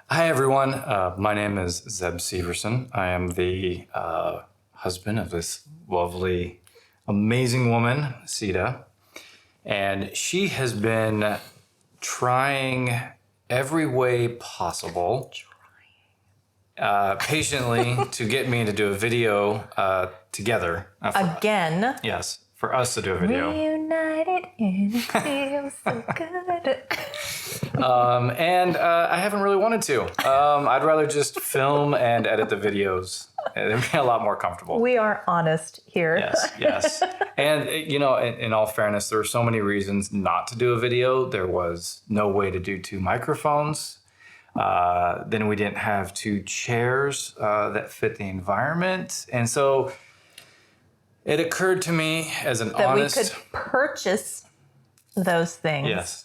Hi, everyone. My name is Zeb Severson. I am the husband of this lovely, amazing woman, Sita. And she has been trying every way possible, patiently, to get me to do a video together. Again. Yes, for us to do a video. Reunited and it feels so good. And I haven't really wanted to. I'd rather just film and edit the videos. It'd be a lot more comfortable. We are honest here. Yes. And, you know, in all fairness, there were so many reasons not to do a video. There was no way to do 2 microphones. Then we didn't have 2 chairs that fit the environment. And so it occurred to me as an honest... That we could purchase those things. Yes.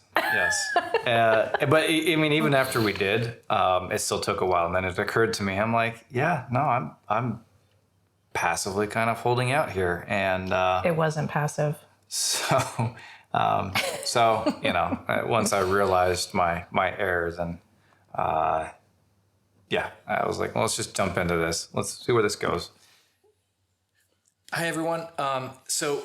But I mean, even after we did, it still took a while. And then it occurred to me, I'm like, yeah, no, I'm passively kind of holding out here. And it wasn't passive. So, you know, once I realized my errors, and yeah, I was like, well, let's just jump into this. Let's see where this goes. Hi, everyone. So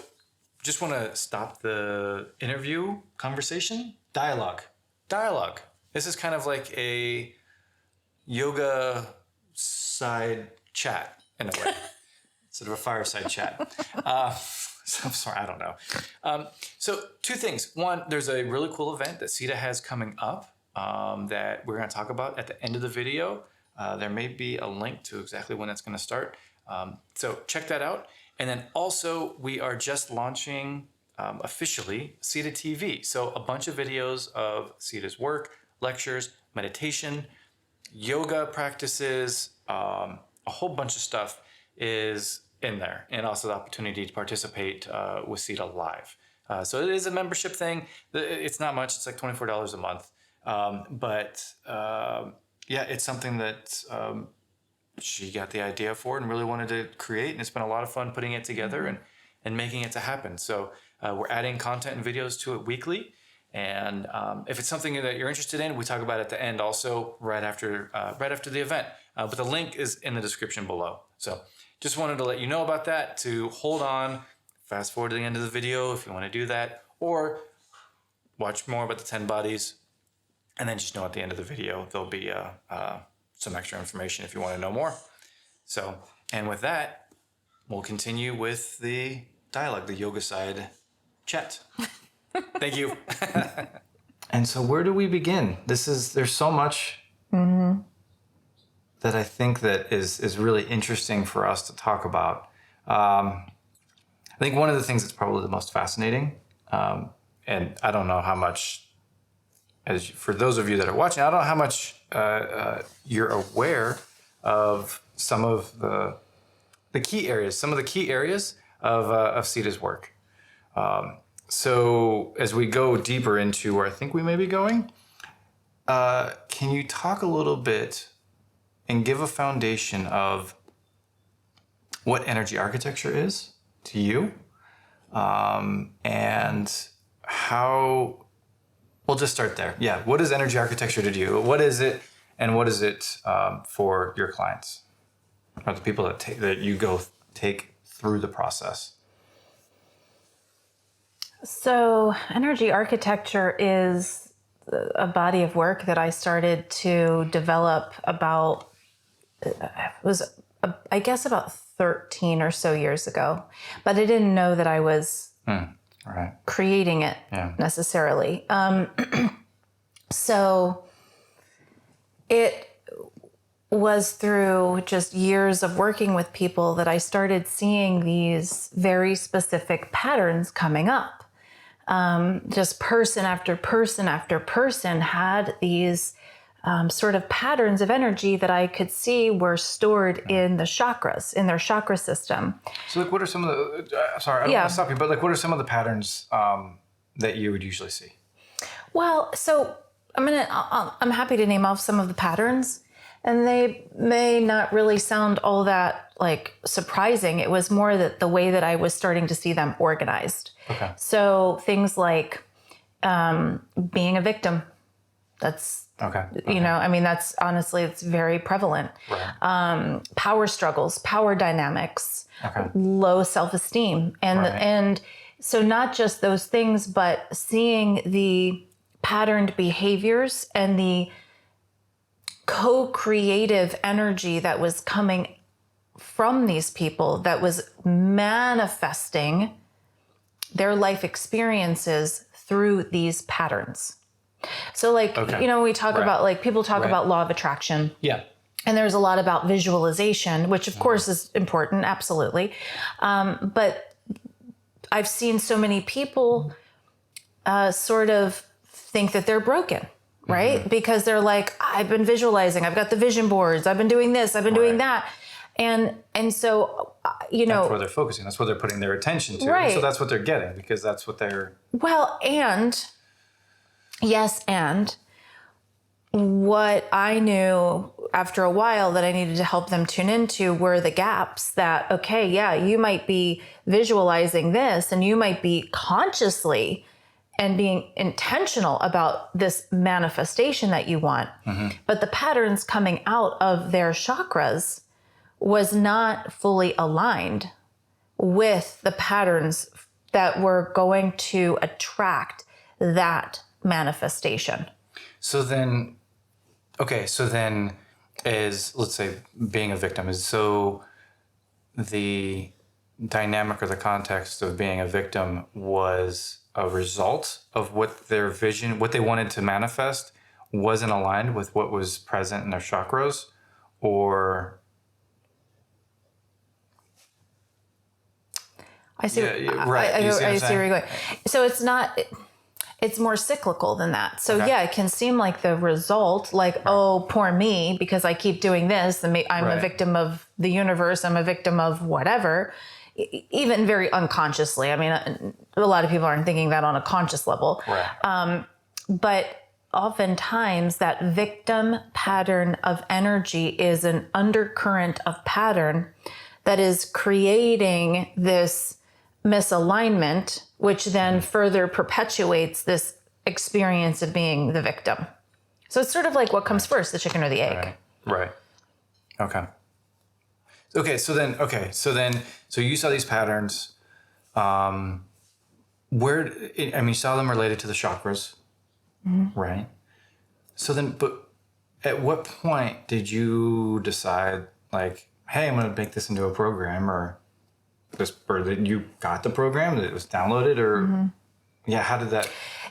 just want to stop the interview conversation. Dialogue. This is kind of like a yoga side chat in a way. Sort of a fireside chat. So I'm sorry, I don't know. So 2 things. One, there's a really cool event that Sita has coming up that we're going to talk about at the end of the video. There may be a link to exactly when it's going to start. So check that out. And then also we are just launching officially Sita TV. So a bunch of videos of Sita's work, lectures, meditation, yoga practices, a whole bunch of stuff is in there. And also the opportunity to participate with Sita live. So it is a membership thing. It's not much. It's like $24 a month. Yeah, it's something that she got the idea for and really wanted to create. And it's been a lot of fun putting it together and making it to happen. So we're adding content and videos to it weekly. And if it's something that you're interested in, we talk about it at the end also right after the event. But the link is in the description below. So just wanted to let you know about that, to hold on, fast forward to the end of the video if you want to do that, or watch more about the 10 bodies. And then just know at the end of the video, there'll be some extra information if you want to know more. So, and with that, we'll continue with the dialogue, the yoga side chat. Thank you. And so where do we begin? There's so much that I think that is really interesting for us to talk about. I think one of the things that's probably the most fascinating, and I don't know how much, for those of you that are watching, I don't know how much you're aware of some of the key areas, of Sita's work. So as we go deeper into where I think we may be going, can you talk a little bit and give a foundation of what energy architecture is to you, and how... We'll just start there. Yeah. What is energy architecture to you? What is it, and what is it for your clients, or the people that you go take through the process? So energy architecture is a body of work that I started to develop about, I guess about 13 or so years ago, but I didn't know that I was creating it necessarily. So it was through just years of working with people that I started seeing these very specific patterns coming up. Just person after person after person had these sort of patterns of energy that I could see were stored in the chakras, in their chakra system. So like, what are some of the, sorry, I don't want to stop you, but like, what are some of the patterns that you would usually see? Well, so I'm happy to name off some of the patterns, and they may not really sound all that like surprising. It was more that the way that I was starting to see them organized. Okay. So things like being a victim, That's, Okay. you know, I mean, that's honestly, it's very prevalent. Right. Power struggles, power dynamics, Okay. low self-esteem. And so not just those things, but seeing the patterned behaviors and the co-creative energy that was coming from these people that was manifesting their life experiences through these patterns. So like, you know, we talk about like people talk about law of attraction. Yeah. And there's a lot about visualization, which of course is important. Absolutely. But I've seen so many people sort of think that they're broken, right? Because they're like, I've been visualizing, I've got the vision boards, I've been doing this, I've been doing that. And so, you know, that's where they're focusing. That's where they're putting their attention to. Right. So that's what they're getting, because that's what they're. Well, and yes, and what I knew after a while that I needed to help them tune into were the gaps that, okay, yeah, you might be visualizing this and you might be consciously and being intentional about this manifestation that you want. But the patterns coming out of their chakras was not fully aligned with the patterns that were going to attract that manifestation. So then, okay, so then is, let's say, being a victim is so the dynamic or the context of being a victim was a result of what their vision, what they wanted to manifest wasn't aligned with what was present in their chakras, or... I see. right. I see where you're going. So it's not. It's more cyclical than that. So yeah, it can seem like the result, like oh, poor me, because I keep doing this, and I'm a victim of the universe. I'm a victim of whatever, even very unconsciously. I mean, a lot of people aren't thinking that on a conscious level. Right. But oftentimes, that victim pattern of energy is an undercurrent of pattern that is creating this misalignment, which then further perpetuates this experience of being the victim. So it's sort of like what comes first, the chicken or the egg. Right. Okay. So you saw these patterns. You saw them related to the chakras, right? So then, but at what point did you decide, like, hey, I'm going to make this into a program, or that you got the program, that it was downloaded, or how did that?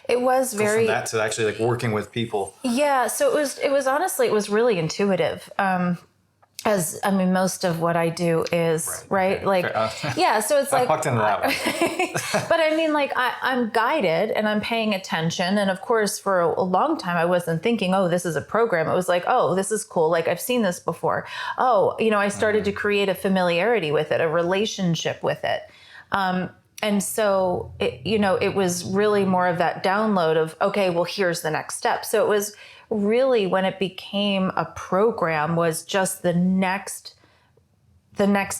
It was very from that to actually like working with people. Yeah, so it was honestly, it was really intuitive. As I mean, most of what I do is right. Like, yeah. So it's like, I walked into that one. But I mean, like, I'm guided and I'm paying attention. And of course, for a long time, I wasn't thinking, oh, this is a program. It was like, oh, this is cool. Like, I've seen this before. Oh, you know, I started to create a familiarity with it, a relationship with it. And so, it was really more of that download of, okay, well, here's the next step. So it was really, when it became a program, was just the next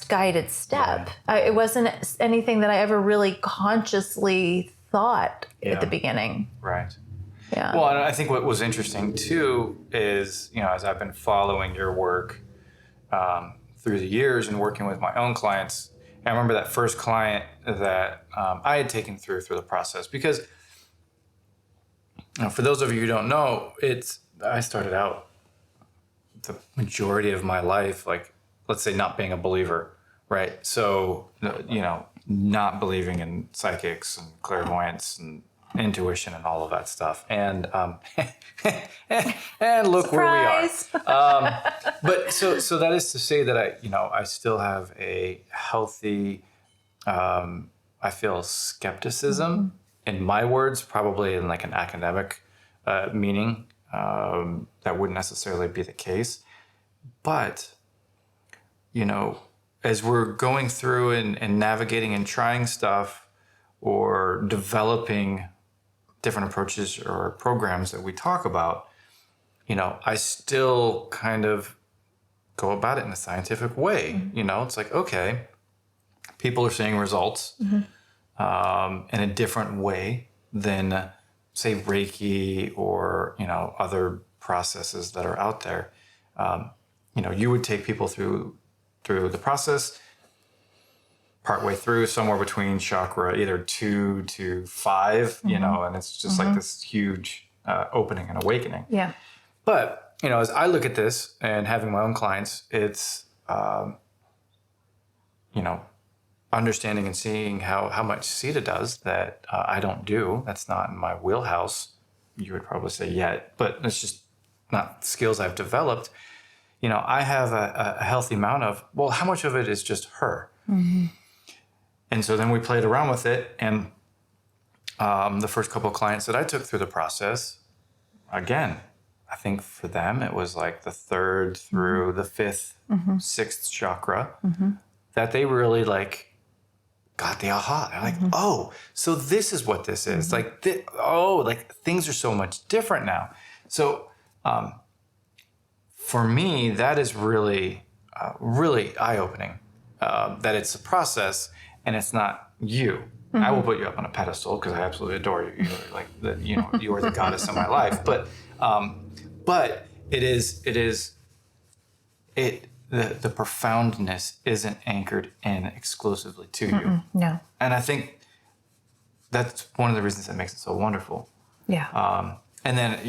guided step. It wasn't anything that I ever really consciously thought at the beginning. Right. Yeah. Well, and I think what was interesting too is, as I've been following your work through the years and working with my own clients, I remember that first client that I had taken through the process, because for those of you who don't know, I started out the majority of my life, like, let's say, not being a believer, right? So, not believing in psychics and clairvoyance and intuition and all of that stuff. And and look Surprise. where we are. But so that is to say that I still have a healthy, I feel, skepticism, in my words, probably in like an academic meaning. That wouldn't necessarily be the case. But, as we're going through and navigating and trying stuff, or developing different approaches or programs that we talk about, I still kind of go about it in a scientific way. It's like, okay, people are seeing results in a different way than say Reiki or, other processes that are out there, you would take people through the process, partway through, somewhere between chakra, either 2 to 5, and it's just like this huge opening and awakening. Yeah. But, as I look at this and having my own clients, it's, understanding and seeing how much Sita does that I don't do. That's not in my wheelhouse. You would probably say yet, but it's just not skills I've developed. I have a healthy amount of, well, how much of it is just her? Mm-hmm. And so then we played around with it. And the first couple of clients that I took through the process, again, I think for them, it was like the 3rd through the 5th, 6th chakra that they really got the aha. They're like, oh, so this is what this is. Like things are so much different now. So for me, that is really, really eye-opening, that it's a process and it's not you. I will put you up on a pedestal because I absolutely adore you. You're like you are the goddess of my life. But the profoundness isn't anchored in exclusively to you. No. And I think that's one of the reasons that makes it so wonderful. Yeah. And then,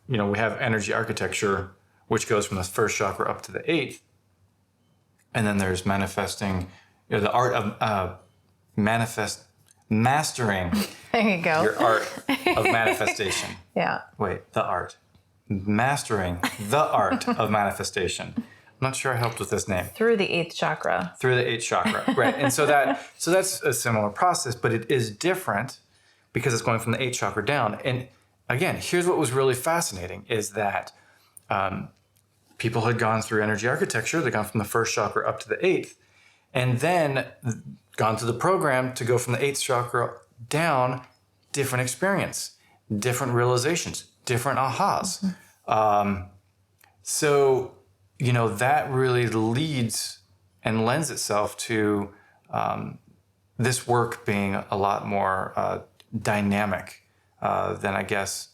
we have energy architecture, which goes from the 1st chakra up to the 8th. And then there's manifesting, the art of mastering There you go. your art of manifestation. Yeah. Wait, the art. Mastering the art of manifestation. I'm not sure I helped with this name. Through the 8th chakra. Through the 8th chakra, right. And so that's a similar process, but it is different because it's going from the 8th chakra down. And again, here's what was really fascinating is that people had gone through energy architecture. They'd gone from the 1st chakra up to the 8th, and then gone through the program to go from the 8th chakra down, different experience, different realizations, different ahas. So, that really leads and lends itself to this work being a lot more dynamic than, I guess,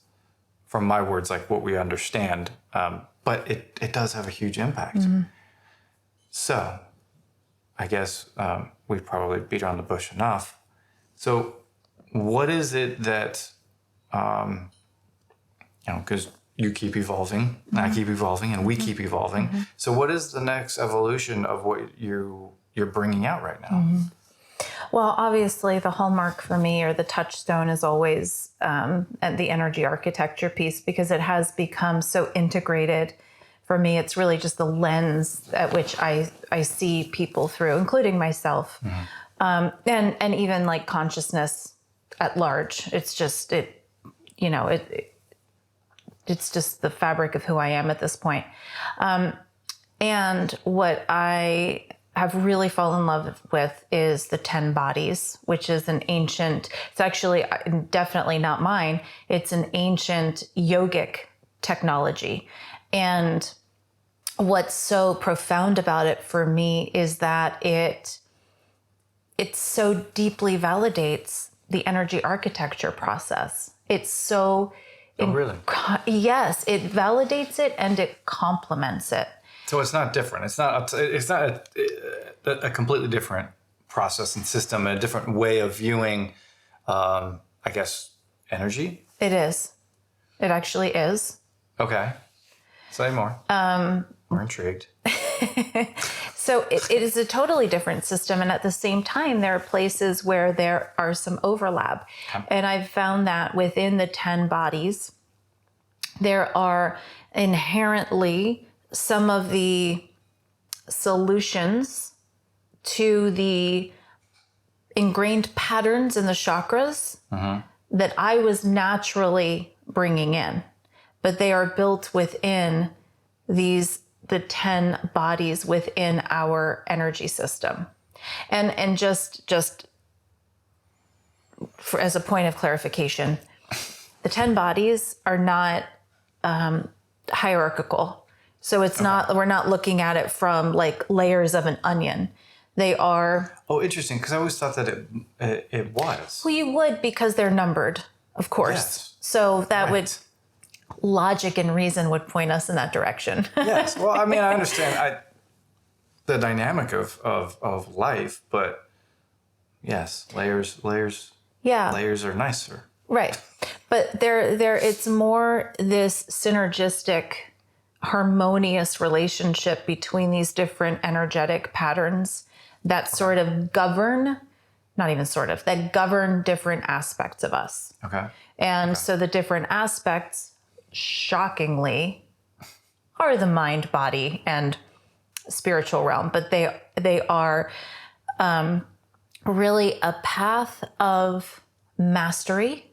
from my words, like what we understand. But it does have a huge impact. So I guess we've probably beat around the bush enough. So what is it that, because you keep evolving, I keep evolving, and we keep evolving. So what is the next evolution of what you're bringing out right now? Well, obviously, the hallmark for me, or the touchstone, is always the energy architecture piece, because it has become so integrated. For me, it's really just the lens at which I see people through, including myself, and even like consciousness at large. It's just it's just the fabric of who I am at this point. And what I have really fallen in love with is the 10 bodies, which is an ancient, it's actually definitely not mine. It's an ancient yogic technology. And what's so profound about it for me is that it so deeply validates the energy architecture process. It's so... Oh, really? Yes, it validates it and it complements it. So it's not different. It's not a completely different process and system, a different way of viewing, I guess, energy. It is. It actually is. Okay. Say more. We're intrigued. So it is a totally different system. And at the same time, there are places where there are some overlap. Okay. And I've found that within the 10 bodies, there are inherently some of the solutions to the ingrained patterns in the chakras that I was naturally bringing in, but they are built within the 10 bodies within our energy system. And just for, as a point of clarification, the 10 bodies are not hierarchical. So it's not, we're not looking at it from like layers of an onion. They are. Oh, interesting. Because I always thought that it was. Well, you would, because they're numbered, of course. Yes. So that would, Right. logic and reason would point us in that direction. Yes. Well, I mean, I understand the dynamic of life, but yes, layers Yeah. are nicer. Right. But there it's more this synergistic, harmonious relationship between these different energetic patterns that sort of govern, not even sort of, that govern different aspects of us. Okay. And so the different aspects, shockingly, are the mind, body, and spiritual realm, but they are really a path of mastery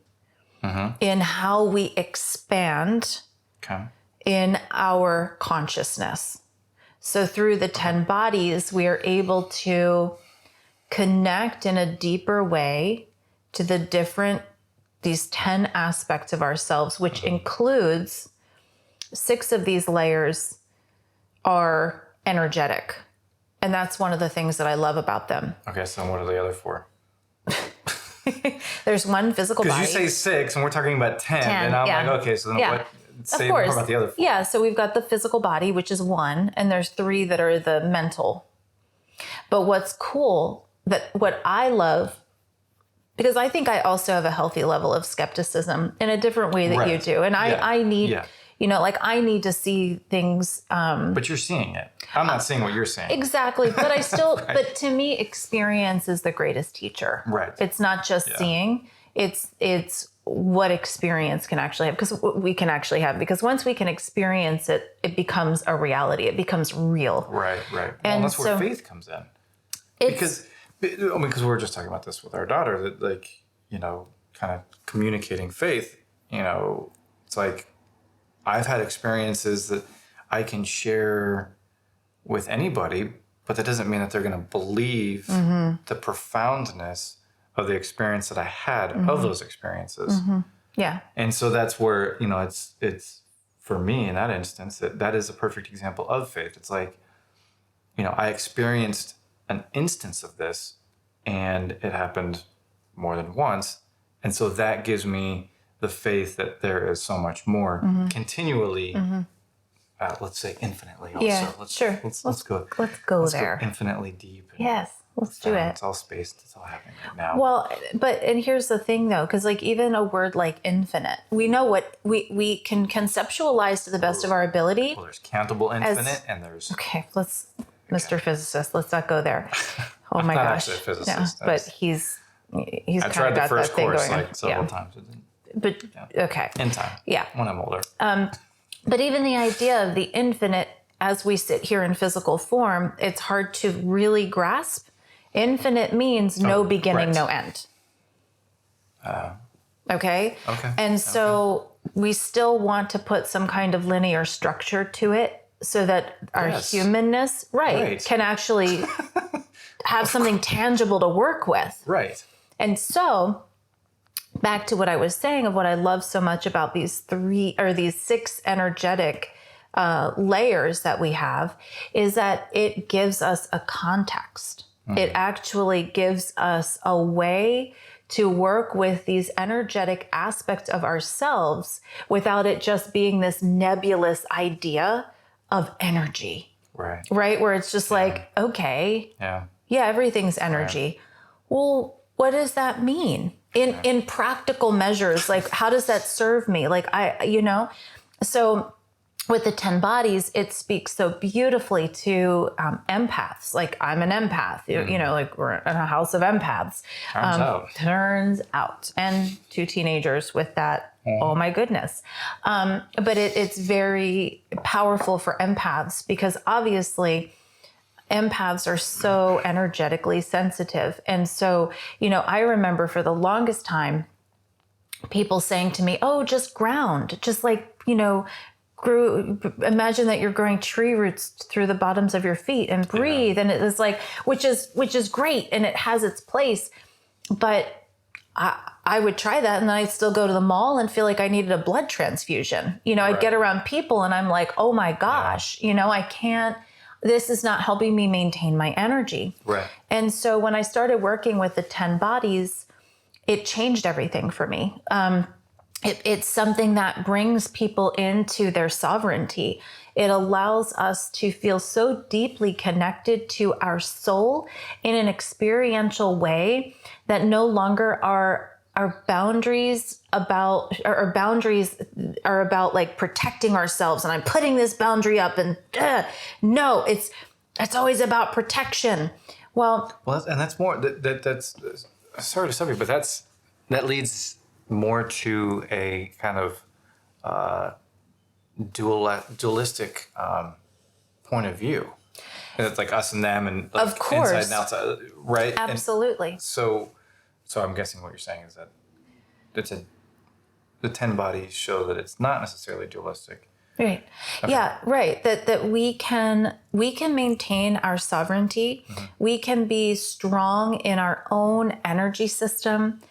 in how we expand Okay. in our consciousness. So through the 10 bodies, we are able to connect in a deeper way to these 10 aspects of ourselves, which includes 6 of these layers are energetic. And that's one of the things that I love about them. Okay. So what are the other 4? There's one physical body. Because you say 6, and we're talking about 10, and I'm yeah. like, okay, so then Yeah. what? Say Of more course. about the other 4. Yeah, so we've got the physical body, which is 1, and there's 3 that are the mental. But what's cool, what I love, because I think I also have a healthy level of skepticism in a different way that you Right. do. And Yeah. I need, Yeah. I need to see things. But you're seeing it. I'm not seeing what you're saying. Exactly. But I still, but to me, experience is the greatest teacher. Right. It's not just seeing, it's what experience can actually have, because we can actually have, because once we can experience it, it becomes a reality. It becomes real. Right. Well, And that's where so faith comes in. It's, Because we were just talking about this with our daughter, that kind of communicating faith, it's like I've had experiences that I can share with anybody, but that doesn't mean that they're going to believe the profoundness of the experience that I had of those experiences. yeah. And so that's where, it's for me in that instance, that is a perfect example of faith. It's like, I experienced an instance of this, and it happened more than once. And so that gives me the faith that there is so much more continually, let's say infinitely also. Yeah, sure. Let's go there. infinitely deep. Yes, let's do it. It's all spaced. It's all happening right now. Well, and here's the thing though, because even a word like infinite, we know what we can conceptualize to the best of our ability. Well, there's countable infinite, and there's... Okay, Mr. Physicist, let's not go there. Oh my not gosh. actually a physicist. No, but he's I kind of tried the got first that thing course going. like several times. It didn't- But okay. In time. Yeah. When I'm older. But even the idea of the infinite as we sit here in physical form, it's hard to really grasp. Infinite means no beginning, right. no end. Okay? Okay. And so we still want to put some kind of linear structure to it so that our humanness, Right. can actually have something tangible to work with. Right. And so back to what I was saying of what I love so much about these 6 energetic layers that we have is that it gives us a context. It actually gives us a way to work with these energetic aspects of ourselves without it just being this nebulous idea of energy. Right. Right? Where it's just like, okay, Yeah. yeah, everything's energy. Well, what does that mean in practical measures? Like, how does that serve me? Like, so with the 10 bodies, it speaks so beautifully to empaths. Like, I'm an empath, like we're in a house of empaths. Turns out. And 2 teenagers with that. Oh my goodness. But it's very powerful for empaths because obviously empaths are so energetically sensitive. And so, I remember for the longest time, people saying to me, oh, just ground, just like, imagine that you're growing tree roots through the bottoms of your feet and breathe. And it is like, which is great. And it has its place. But I would try that and then I'd still go to the mall and feel like I needed a blood transfusion. I'd get around people and I'm like, oh my gosh, I can't, this is not helping me maintain my energy. Right. And so when I started working with the 10 bodies, it changed everything for me. It's something that brings people into their sovereignty. It allows us to feel so deeply connected to our soul in an experiential way that no longer are our boundaries are about like protecting ourselves, and I'm putting this boundary up, and no, it's always about protection. Well, and that's more that's sorry to stop you, but that leads more to a kind of dualistic point of view. And it's like us and them, and like of course, inside and outside, right? Absolutely. And so I'm guessing what you're saying is that the 10 bodies show that it's not necessarily dualistic. Right. Okay. Yeah, right. That we can maintain our sovereignty. Mm-hmm. We can be strong in our own energy system.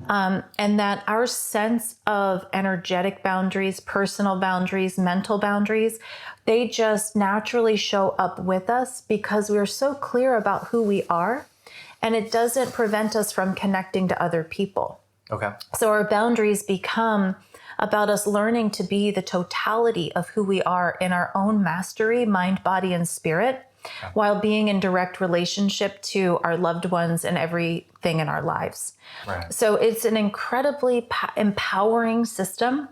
And that our sense of energetic boundaries, personal boundaries, mental boundaries, they just naturally show up with us because we're so clear about who we are, and it doesn't prevent us from connecting to other people. Okay. So our boundaries become about us learning to be the totality of who we are in our own mastery, mind, body, and spirit, while being in direct relationship to our loved ones and everything in our lives. Right. So it's an incredibly empowering system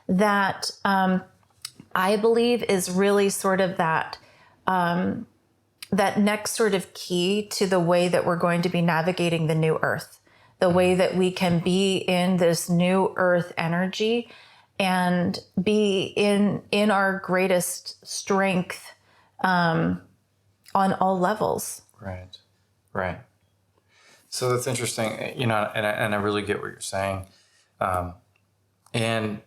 that I believe is really sort of that next sort of key to the way that we're going to be navigating the new earth, the way that we can be in this new earth energy and be in our greatest strength on all levels. Right. Right. So that's interesting, and I really get what you're saying. And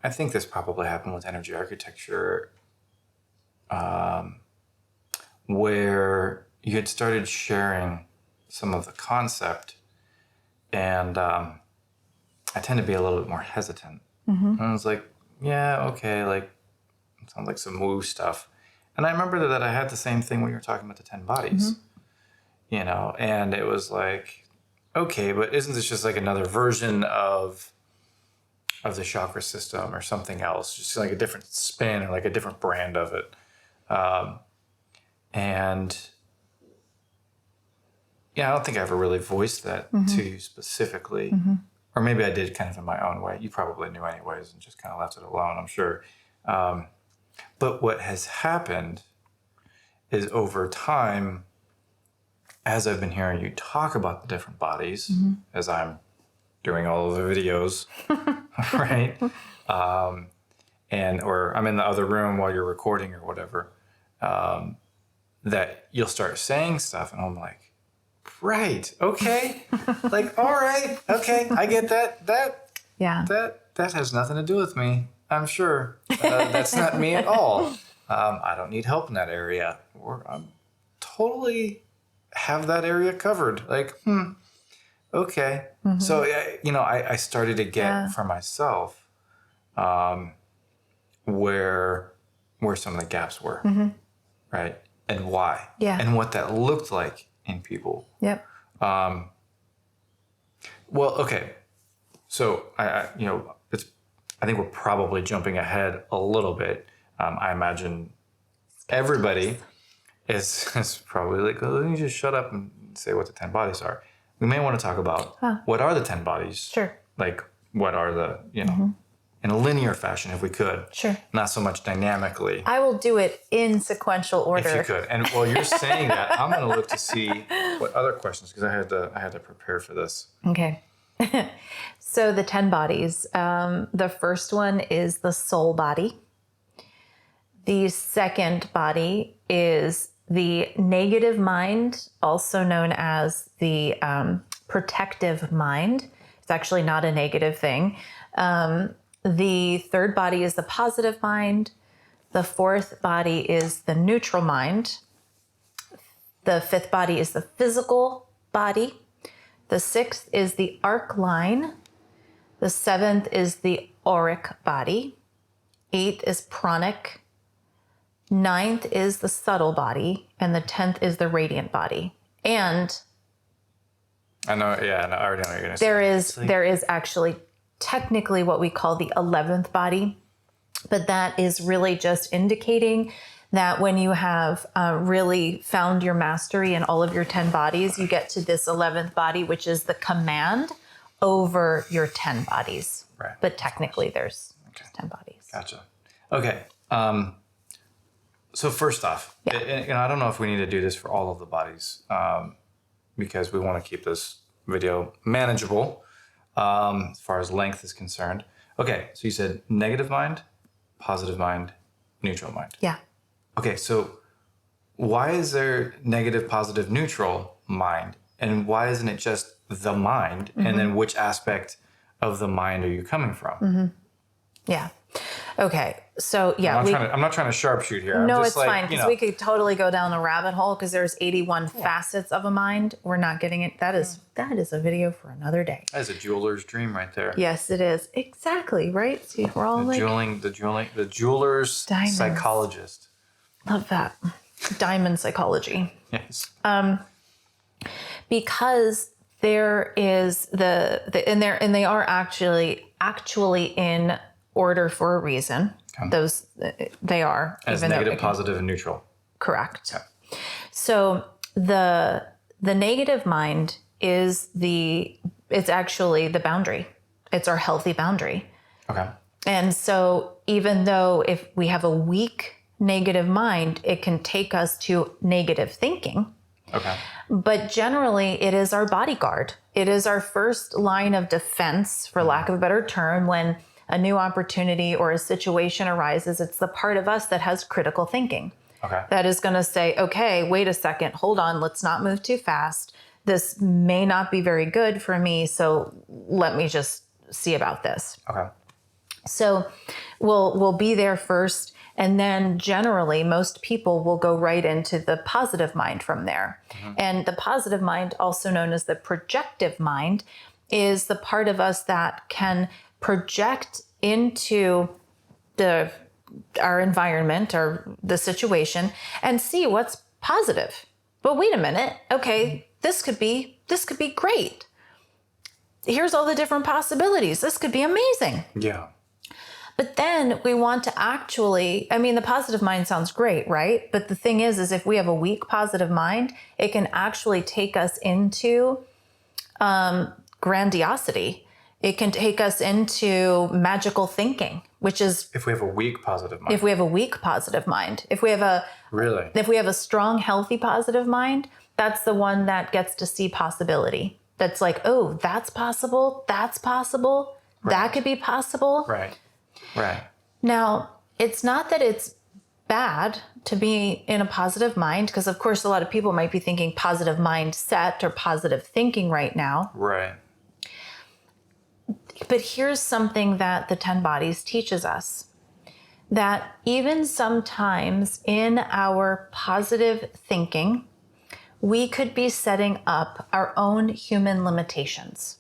I think this probably happened with energy architecture, where you had started sharing some of the concept, and I tend to be a little bit more hesitant. Mm-hmm. And I was like, yeah, okay, like, it sounds like some woo stuff. And I remember that I had the same thing when you were talking about the 10 bodies, and it was like, okay, but isn't this just like another version of the chakra system or something else, just like a different spin or like a different brand of it? And yeah, I don't think I ever really voiced that to you specifically, or maybe I did kind of in my own way. You probably knew anyways and just kind of left it alone, I'm sure. But what has happened is over time, as I've been hearing you talk about the different bodies, as I'm doing all of the videos, right? Or I'm in the other room while you're recording or whatever, that you'll start saying stuff and I'm like, right, okay, like, all right, okay, I get that. That has nothing to do with me. I'm sure that's not me at all. I don't need help in that area. I'm totally have that area covered. Like, okay. Mm-hmm. So, I started to get for myself where some of the gaps were, right? And why, and what that looked like in people. Yep. Well, okay. So I think we're probably jumping ahead a little bit. I imagine everybody is probably like, oh, let me just shut up and say what the 10 bodies are. We may want to talk about what are the 10 bodies. Sure. Like, what are the, in a linear fashion, if we could. Sure. Not so much dynamically. I will do it in sequential order. If you could. And while you're saying that, I'm going to look to see what other questions, because I had to prepare for this. Okay. So the 10 bodies. The first one is the soul body. The second body is the negative mind, also known as the protective mind. It's actually not a negative thing. The third body is the positive mind. The fourth body is the neutral mind. The fifth body is the physical body. The sixth is the arc line. The seventh is the auric body. Eighth is pranic. ninth is the subtle body, and the 10th is the radiant body. And I know, yeah, I already know what you're going to say. there is actually technically what we call the 11th body, but that is really just indicating that when you have really found your mastery in all of your 10 bodies, you get to this 11th body, which is the command over your 10 bodies. Right. But technically there's just 10 bodies. Gotcha. Okay. So first off, and I don't know if we need to do this for all of the bodies, because we want to keep this video manageable as far as length is concerned. Okay, so you said negative mind, positive mind, neutral mind. Yeah. Okay, so why is there negative, positive, neutral mind? And why isn't it just the mind? Mm-hmm. And then which aspect of the mind are you coming from? Mm-hmm. Yeah. Okay. So yeah, I'm not trying to sharpshoot here. No, I'm it's just fine, because we could totally go down the rabbit hole, because there's 81 facets of a mind. We're not getting it. That is a video for another day. That is a jeweler's dream right there. Yes, it is. Exactly. Right. See, we're all the jeweler's diamonds. Psychologist. Love that. Diamond psychology. Yes. Because there is and they are actually in order for a reason. Okay. Those they are as negative, positive, and neutral. Correct. Okay. So the negative mind is it's actually the boundary. It's our healthy boundary. Okay. And so even though if we have a weak negative mind, it can take us to negative thinking. Okay. But generally, it is our bodyguard. It is our first line of defense, for lack of a better term, when a new opportunity or a situation arises. It's the part of us that has critical thinking. Okay. That is going to say, okay, wait a second, hold on, let's not move too fast. This may not be very good for me, so let me just see about this. Okay. So we'll be there first. And then generally, most people will go right into the positive mind from there. Mm-hmm. And the positive mind, also known as the projective mind, is the part of us that can project into our environment or the situation and see what's positive. But wait a minute. Okay, this could be great. Here's all the different possibilities. This could be amazing. Yeah. But then we want to the positive mind sounds great, right? But the thing is if we have a weak positive mind, it can actually take us into grandiosity. It can take us into magical thinking, which is... If we have a weak positive mind. If we have a weak positive mind. If we have a strong, healthy positive mind, that's the one that gets to see possibility. That's like, oh, that's possible. That's possible. Right. That could be possible. Right. Right. Now, it's not that it's bad to be in a positive mind, because of course a lot of people might be thinking positive mindset or positive thinking right now. Right. But here's something that the 10 bodies teaches us, that even sometimes in our positive thinking, we could be setting up our own human limitations.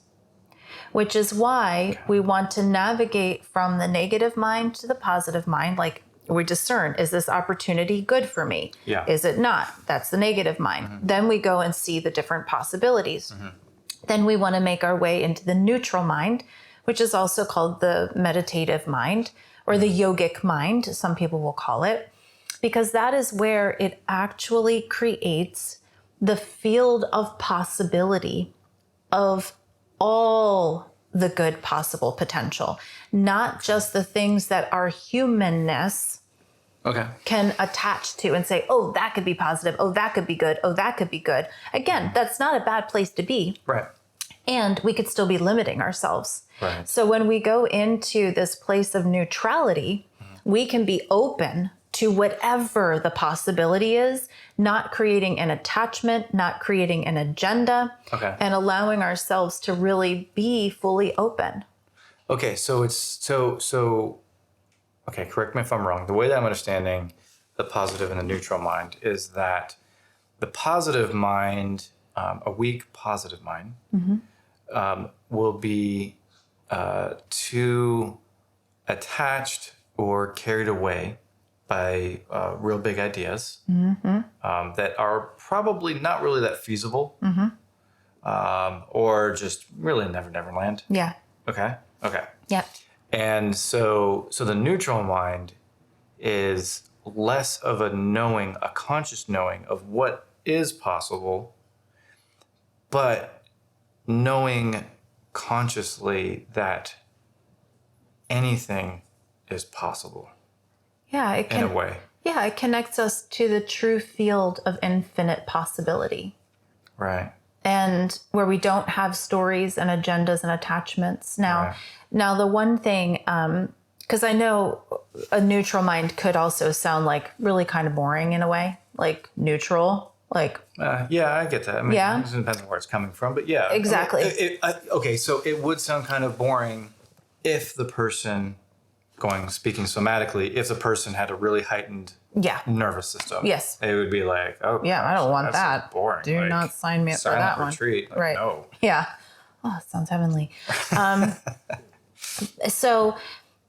Which is why we want to navigate from the negative mind to the positive mind. Like, we discern, is this opportunity good for me? Yeah. Is it not? That's the negative mind. Mm-hmm. Then we go and see the different possibilities. Mm-hmm. Then we want to make our way into the neutral mind, which is also called the meditative mind, or the yogic mind, some people will call it, because that is where it actually creates the field of possibility of all the good possible potential, not just the things that our humanness can attach to and say, oh, that could be positive. Oh, that could be good. Oh, that could be good. Again, that's not a bad place to be. Right. And we could still be limiting ourselves. Right. So when we go into this place of neutrality, we can be open to whatever the possibility is, not creating an attachment, not creating an agenda, and allowing ourselves to really be fully open. Okay, so okay, correct me if I'm wrong. The way that I'm understanding the positive and the neutral mind is that the positive mind, a weak positive mind, will be too attached or carried away by real big ideas that are probably not really that feasible, or just really never land. Yeah. Okay. Yep. And so the neutral mind is less of a knowing, a conscious knowing of what is possible, but knowing consciously that anything is possible. Yeah, in a way. Yeah, it connects us to the true field of infinite possibility. Right. And where we don't have stories and agendas and attachments. Now the one thing, because I know a neutral mind could also sound like really kind of boring in a way, like neutral, like. Yeah, I get that. I mean, it depends on where it's coming from, but yeah. Exactly. Okay, so it would sound kind of boring if the person, speaking somatically, if the person had a really heightened nervous system. Yes. It would be like, oh, yeah, gosh, I don't want that's that. boring. Do like, not sign me up for that one. retreat. Like, right. No. Yeah. Oh, it sounds heavenly. So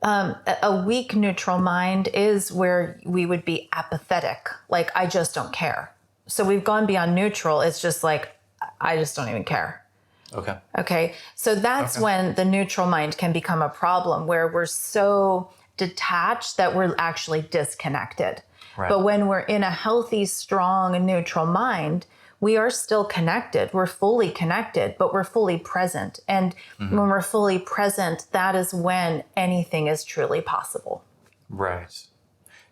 a weak neutral mind is where we would be apathetic. Like, I just don't care. So we've gone beyond neutral. It's just like, I just don't even care. Okay. So that's when the neutral mind can become a problem, where we're so detached that we're actually disconnected. Right. But when we're in a healthy, strong, and neutral mind, we are still connected. We're fully connected, but we're fully present. And when we're fully present, that is when anything is truly possible. Right.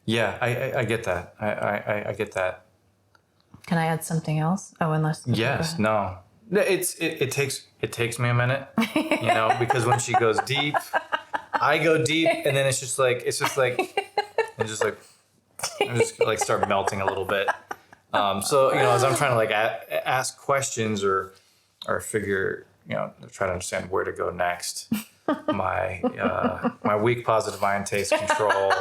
Yeah, I get that. I get that. Can I add something else? Oh, unless. Yes. No. It takes me a minute, because when she goes deep, I go deep, and then I just start melting a little bit. So as I'm trying to like ask questions or figure, try to understand where to go next, my weak positive mind takes control,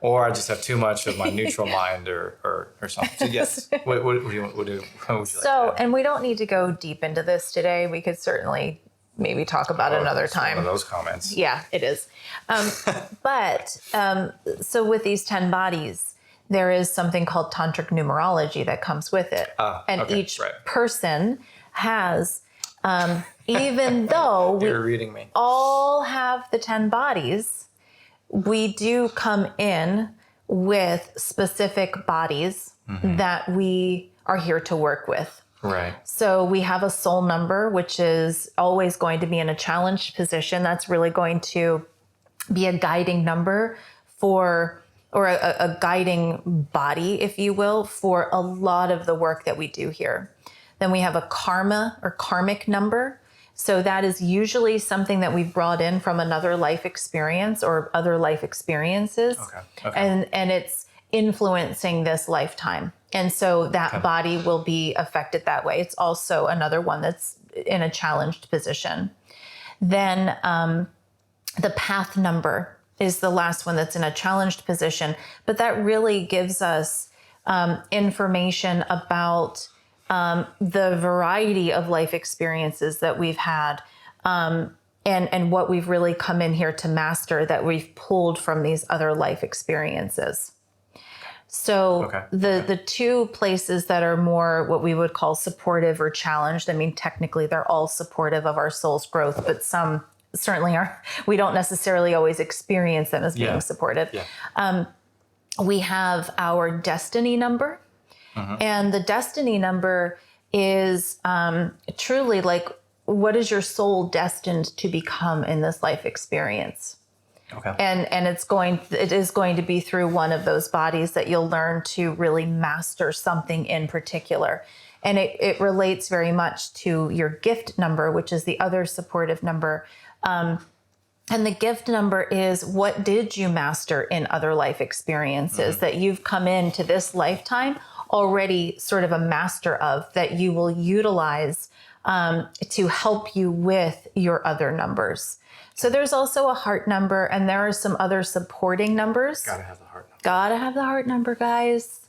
or I just have too much of my neutral mind or something. So yes, what would you like to add? And we don't need to go deep into this today. We could certainly maybe talk about it another time. One of those comments. Yeah, it is. So with these 10 bodies, there is something called tantric numerology that comes with it. Each person has, even though we reading me. all have the 10 bodies, we do come in with specific bodies that we are here to work with. Right. So we have a soul number, which is always going to be in a challenged position. That's really going to be a guiding number or a guiding body, if you will, for a lot of the work that we do here. Then we have a karma or karmic number. So that is usually something that we've brought in from another life experience or other life experiences. Okay. And it's influencing this lifetime. And so that body will be affected that way. It's also another one that's in a challenged position. Then the path number is the last one that's in a challenged position. But that really gives us information about the variety of life experiences that we've had and what we've really come in here to master that we've pulled from these other life experiences. So the two places that are more what we would call supportive or challenged, I mean, technically they're all supportive of our soul's growth, but some certainly are. We don't necessarily always experience them as being supportive. Yeah. We have our destiny number. And the destiny number is truly like, what is your soul destined to become in this life experience? Okay. And it is going to be through one of those bodies that you'll learn to really master something in particular. And it relates very much to your gift number, which is the other supportive number. And the gift number is, what did you master in other life experiences that you've come into this lifetime already sort of a master of, that you will utilize to help you with your other numbers. So there's also a heart number, and there are some other supporting numbers. Gotta have the heart number. Gotta have the heart number, guys.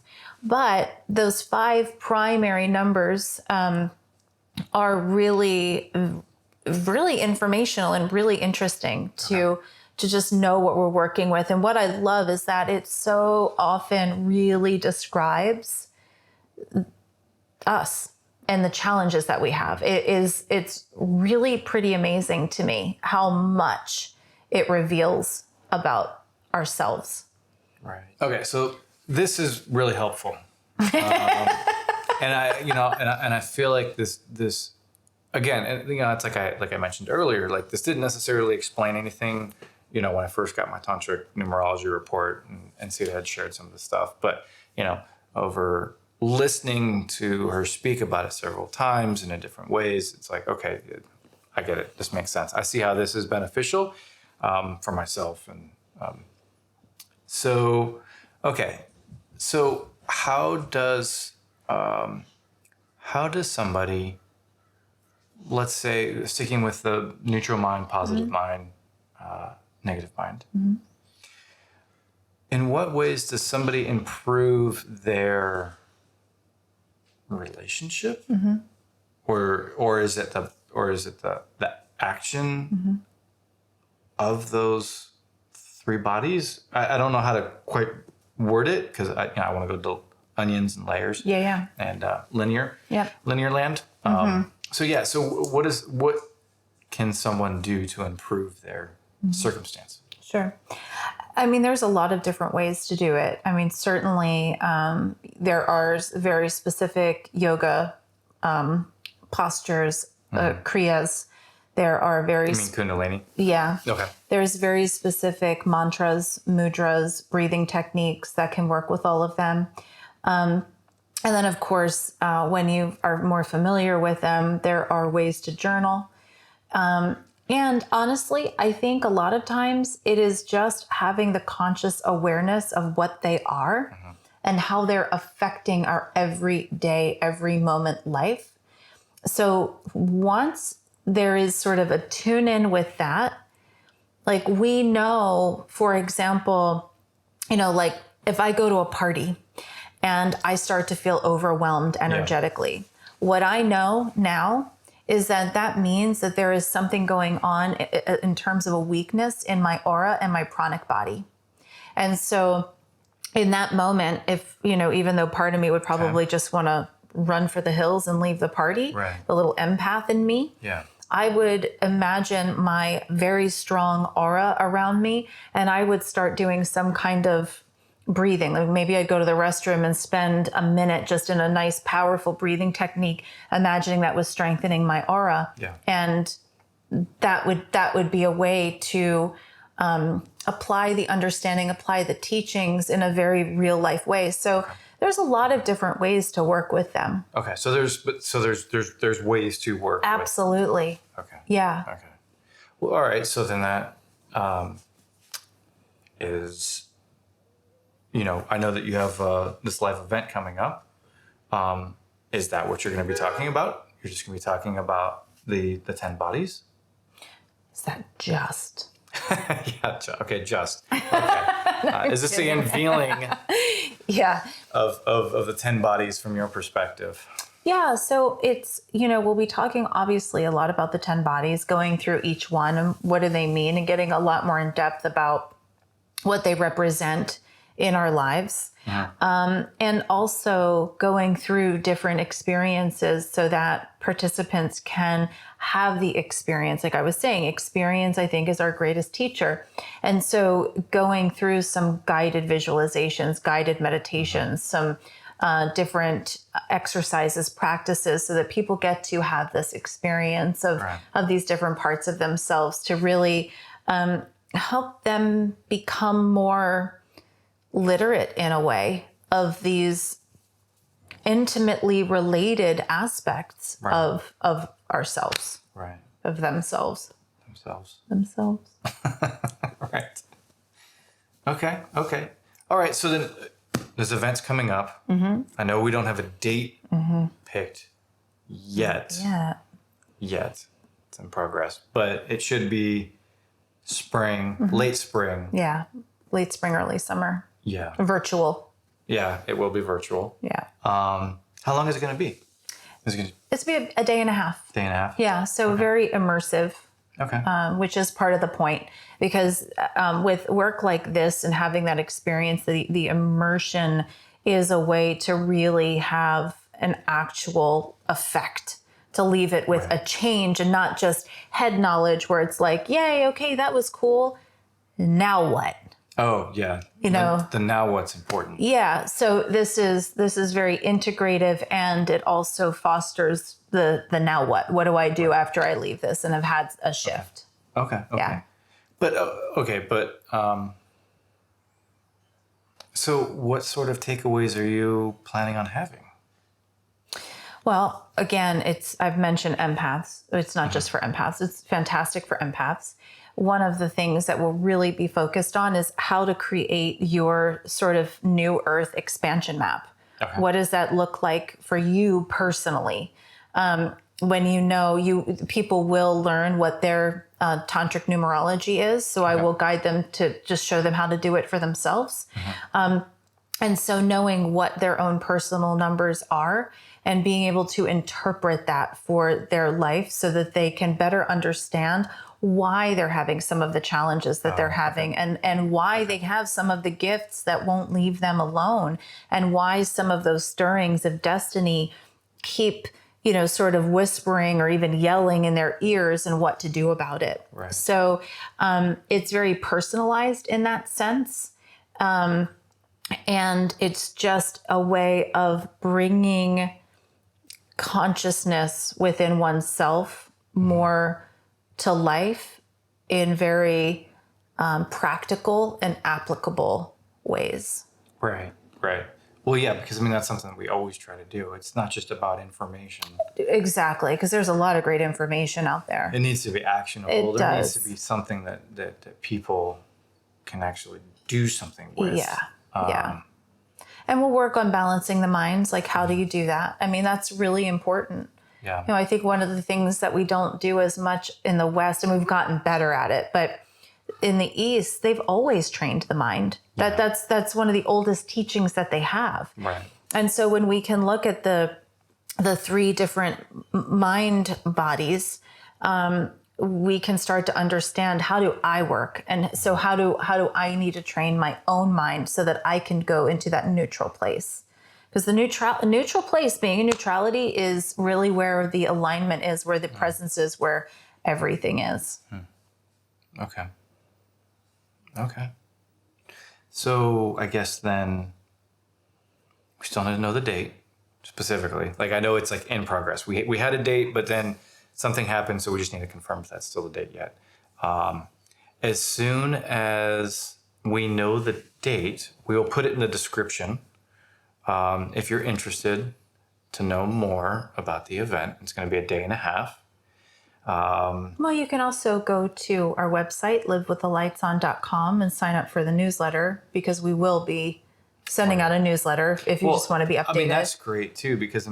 But those 5 primary numbers are really, really informational and really interesting to to just know what we're working with. And what I love is that it so often really describes us and the challenges that we have. It's really pretty amazing to me how much it reveals about ourselves. Right. Okay. So this is really helpful. And I feel like this again, and it's like I mentioned earlier, like this didn't necessarily explain anything, when I first got my tantric numerology report and Sita had shared some of the stuff, but over listening to her speak about it several times and in different ways, it's like, okay, I get it. This makes sense. I see how this is beneficial for myself. And so how does somebody, let's say, sticking with the neutral mind, positive mind, negative mind, in what ways does somebody improve their relationship, or is it the action of those three bodies? I don't know how to quite word it, because I want to go to onions and layers, and linear land. So what can someone do to improve their circumstance? Sure. I mean, there's a lot of different ways to do it. I mean, certainly there are very specific yoga postures, kriyas. There are very... You mean Kundalini? Yeah. Okay. There's very specific mantras, mudras, breathing techniques that can work with all of them. And then, of course, when you are more familiar with them, there are ways to journal. And honestly, I think a lot of times it is just having the conscious awareness of what they are and how they're affecting our everyday, every moment life. So once there is sort of a tune in with that, like we know, for example, like if I go to a party and I start to feel overwhelmed energetically, what I know now is that means that there is something going on in terms of a weakness in my aura and my pranic body. And so in that moment, if, even though part of me would probably just want to run for the hills and leave the party, the little empath in me, I would imagine my very strong aura around me, and I would start doing some kind of breathing. Like maybe I'd go to the restroom and spend a minute just in a nice, powerful breathing technique, imagining that was strengthening my aura. And that would be a way to apply the understanding, apply the teachings in a very real life way. So there's a lot of different ways to work with them. Okay. So there's ways to work. Absolutely. With. Okay. Yeah. Okay. Well, all right. So then that is, I know that you have this live event coming up. Is that what you're going to be talking about? You're just going to be talking about the 10 bodies? Is that just? Yeah. Okay. Just. Okay. Is this the unveiling? Of the 10 bodies from your perspective? Yeah. So it's, we'll be talking obviously a lot about the 10 bodies, going through each one and what do they mean, and getting a lot more in depth about what they represent in our lives. And also going through different experiences so that participants can have the experience. Like I was saying, experience, I think, is our greatest teacher. And so going through some guided visualizations, guided meditations, some different exercises, practices, so that people get to have this experience of these different parts of themselves to really help them become more literate in a way of these intimately related aspects of ourselves, of themselves. Right. Okay. All right. So then this event's coming up. I know we don't have a date picked yet. It's in progress, but it should be spring, late spring. Yeah. Late spring, early summer. Yeah. Virtual. Yeah, it will be virtual. Yeah. How long is it going to be? It's be a day and a half. Day and a half? Yeah. So very immersive. Okay. which is part of the point. Because with work like this and having that experience, the immersion is a way to really have an actual effect, to leave it with a change and not just head knowledge where it's like, yay, okay, that was cool. Now what? Oh, yeah. You know, the now what's important. Yeah. So this is very integrative, and it also fosters the now what? What do I do after I leave this and have had a shift? Okay. Yeah. But so what sort of takeaways are you planning on having? Well, again, I've mentioned empaths. It's not just for empaths. It's fantastic for empaths. One of the things that we'll really be focused on is how to create your sort of new earth expansion map. Okay. What does that look like for you personally? When people will learn what their tantric numerology is. So I will guide them to just show them how to do it for themselves. And so knowing what their own personal numbers are and being able to interpret that for their life so that they can better understand why they're having some of the challenges that they're having, and why they have some of the gifts that won't leave them alone, and why some of those stirrings of destiny keep, sort of whispering or even yelling in their ears, and what to do about it. Right. So it's very personalized in that sense. And it's just a way of bringing consciousness within oneself more to life in very practical and applicable ways. Right. Well, yeah, because that's something that we always try to do. It's not just about information. Exactly, because there's a lot of great information out there. It needs to be actionable. It there does. needs to be something that people can actually do something with. Yeah. And we'll work on balancing the minds. Like, how do you do that? That's really important. Yeah. I think one of the things that we don't do as much in the West, and we've gotten better at it, but in the East, they've always trained the mind. That's one of the oldest teachings that they have. Right. And so when we can look at the three different mind bodies, we can start to understand, how do I work? And so how do I need to train my own mind so that I can go into that neutral place? Because the neutral place, being in neutrality, is really where the alignment is, where the presence is, where everything is. Okay. So I guess then we still need to know the date specifically. Like, I know it's like in progress. We had a date, but then something happened, so we just need to confirm if that's still the date yet. As soon as we know the date, we will put it in the description. If you're interested to know more about the event, it's going to be a day and a half. Well, you can also go to our website, livewiththelightson.com, and sign up for the newsletter, because we will be sending out a newsletter if you just want to be updated. That's great too, because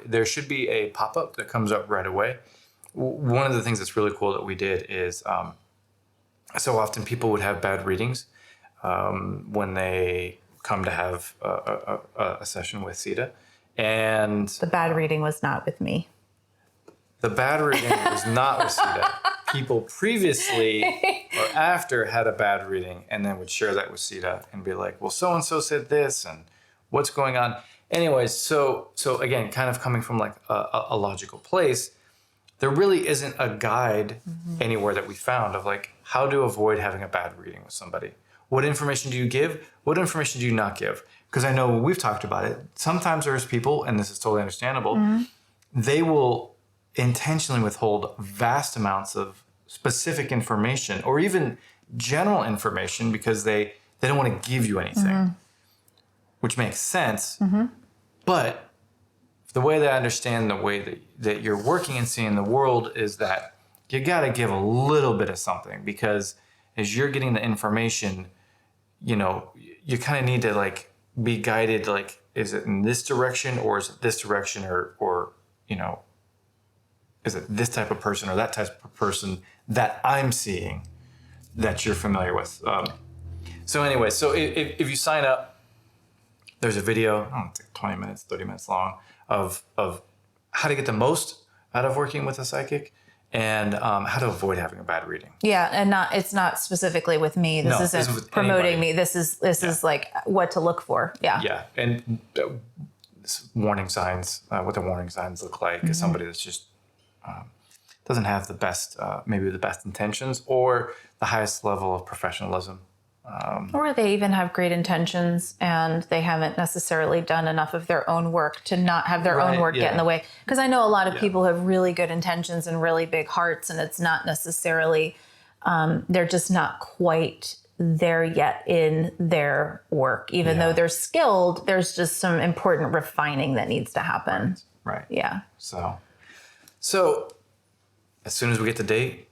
there should be a pop-up that comes up right away. One of the things that's really cool that we did is, so often people would have bad readings when they come to have a session with Sita, and The bad reading was not with me. the bad reading was not with Sita. People previously or after had a bad reading and then would share that with Sita and be like, well, so-and-so said this, and what's going on? Anyways, so again, kind of coming from like a logical place, there really isn't a guide anywhere that we found of like how to avoid having a bad reading with somebody. What information do you give? What information do you not give? Because I know we've talked about it. Sometimes there's people, and this is totally understandable, they will intentionally withhold vast amounts of specific information or even general information because they don't want to give you anything, which makes sense. But the way that I understand the way that you're working and seeing the world is that you got to give a little bit of something, because as you're getting the information, you kind of need to like be guided, like, is it in this direction or is it this direction, or is it this type of person or that type of person that I'm seeing that you're familiar with? So anyway, so if you sign up, there's a video, it's like 20 minutes, 30 minutes long, of how to get the most out of working with a psychic. and how to avoid having a bad reading. Yeah, and it's not specifically with me. This isn't with promoting anybody. me. This is like what to look for. Yeah. Yeah, and warning signs, what the warning signs look like is somebody that's just doesn't have the best, maybe the best intentions or the highest level of professionalism. Or they even have great intentions and they haven't necessarily done enough of their own work to not have their own work get in the way. Because I know a lot of people have really good intentions and really big hearts, and it's not necessarily, they're just not quite there yet in their work. Even though they're skilled, there's just some important refining that needs to happen. Right. Yeah. So as soon as we get the date,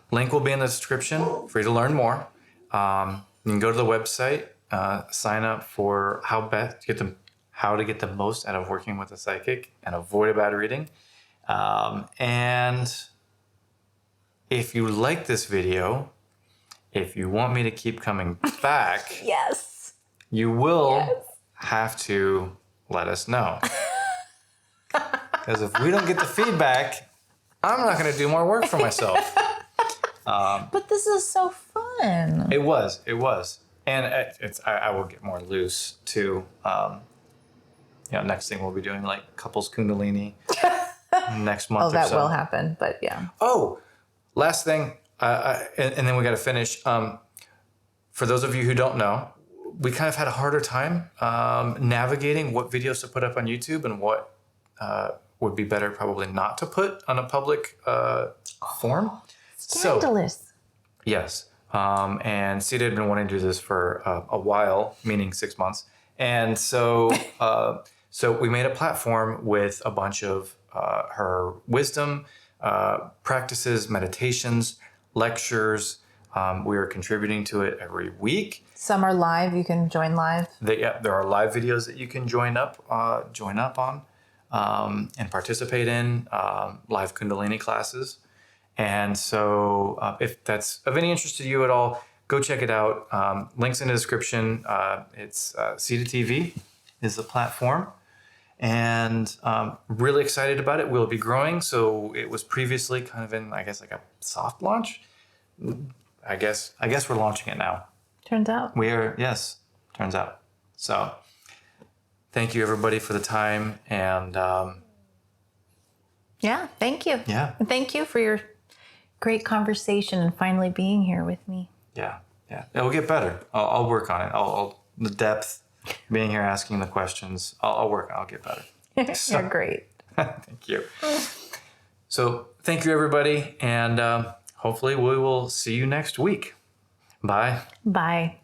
link will be in the description for you to learn more. You can go to the website, sign up for how to get the most out of working with a psychic and avoid a bad reading. And if you like this video, if you want me to keep coming back, Yes. you will have to let us know. Because if we don't get the feedback, I'm not going to do more work for myself. But this is so fun. It was, and I will get more loose too. Next thing we'll be doing like couples Kundalini next month. Oh, that or so. will happen, but yeah. Oh, last thing, and then we got to finish. For those of you who don't know, we kind of had a harder time navigating what videos to put up on YouTube and what would be better probably not to put on a public form. Scandalous. Yes. And Sita had been wanting to do this for a while, meaning 6 months. And so we made a platform with a bunch of her wisdom, practices, meditations, lectures. We are contributing to it every week. Some are live. You can join live. There are live videos that you can join up on and participate in, live Kundalini classes. And so if that's of any interest to you at all, go check it out. Links in the description. It's Sita TV is the platform. And really excited about it. We'll be growing. So it was previously kind of in, I guess, like a soft launch. I guess we're launching it now. Turns out. We are, yes, turns out. So thank you, everybody, for the time. And Yeah, thank you. Yeah. And thank you for your great conversation and finally being here with me. Yeah. It'll get better. I'll work on it. The depth, being here, asking the questions. I'll work. I'll get better. You're great. Thank you. So thank you, everybody. And hopefully we will see you next week. Bye. Bye.